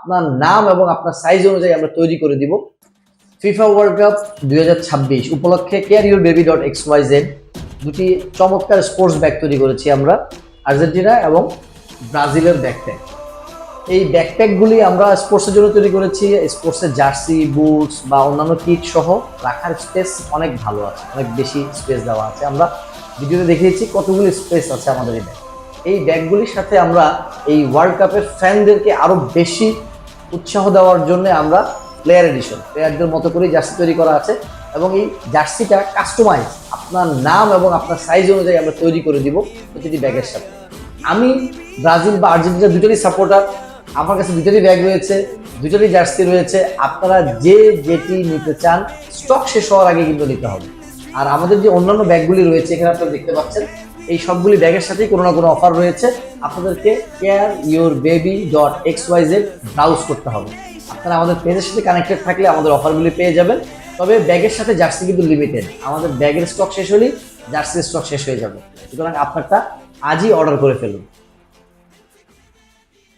আপনার নাম এবং আপনার সাইজ অনুযায়ী আমরা তৈরি করে দিব। ফিফা ওয়ার্ল্ড কাপ 2026 উপলক্ষে careyourbaby.xyz দুটি চমৎকার স্পোর্টস ব্যাগ তৈরি করেছি আমরা, আর্জেন্টিনা এবং ব্রাজিলের ব্যাকপ্যাক। এই ব্যাকপ্যাকগুলি আমরা স্পোর্টসের জন্য তৈরি করেছি। স্পোর্টসের জার্সি, বুটস বা অন্যান্য কিট সহ রাখার স্পেস অনেক ভালো আছে, অনেক বেশি স্পেস দেওয়া আছে। আমরা ভিডিওতে দেখিয়েছি কতগুলি স্পেস আছে আমাদের এই ব্যাগ। এই ব্যাগগুলির সাথে আমরা এই ওয়ার্ল্ড কাপের ফ্যানদেরকে আরও বেশি উৎসাহ দেওয়ার জন্য আমরা প্লেয়ার এডিশন, প্লেয়ারদের মতো করেই জার্সি তৈরি করা আছে এবং এই জার্সিটা কাস্টমাইজ আপনার নাম এবং আপনার সাইজ অনুযায়ী আমরা তৈরি করে দিব প্রতিটি ব্যাগের সাথে। আমি ব্রাজিল বা আর্জেন্টিনা দুটোরই সাপোর্টার, আমার কাছে দুটোরই ব্যাগ রয়েছে, দুটোরই জার্সি রয়েছে। আপনারা যে যেটি নিতে চান স্টক শেষ হওয়ার আগে কিন্তু নিতে হবে। আর আমাদের যে অন্যান্য ব্যাগগুলি রয়েছে এখানে আপনারা দেখতে পাচ্ছেন, এই সবগুলি ব্যাগের সাথেই কোনো না কোনো অফার রয়েছে। আপনাদেরকে careyourbaby.xyz ব্রাউজ করতে হবে। আপনারা আমাদের পেজের সাথে কানেক্টেড থাকলে আমাদের অফারগুলি পেয়ে যাবেন। তবে ব্যাগের সাথে জার্সি কিন্তু লিমিটেড, আমাদের ব্যাগের স্টক শেষ হলেই জার্সির স্টক শেষ হয়ে যাবে। সুতরাং আপনারটা আজই অর্ডার করে ফেলুন।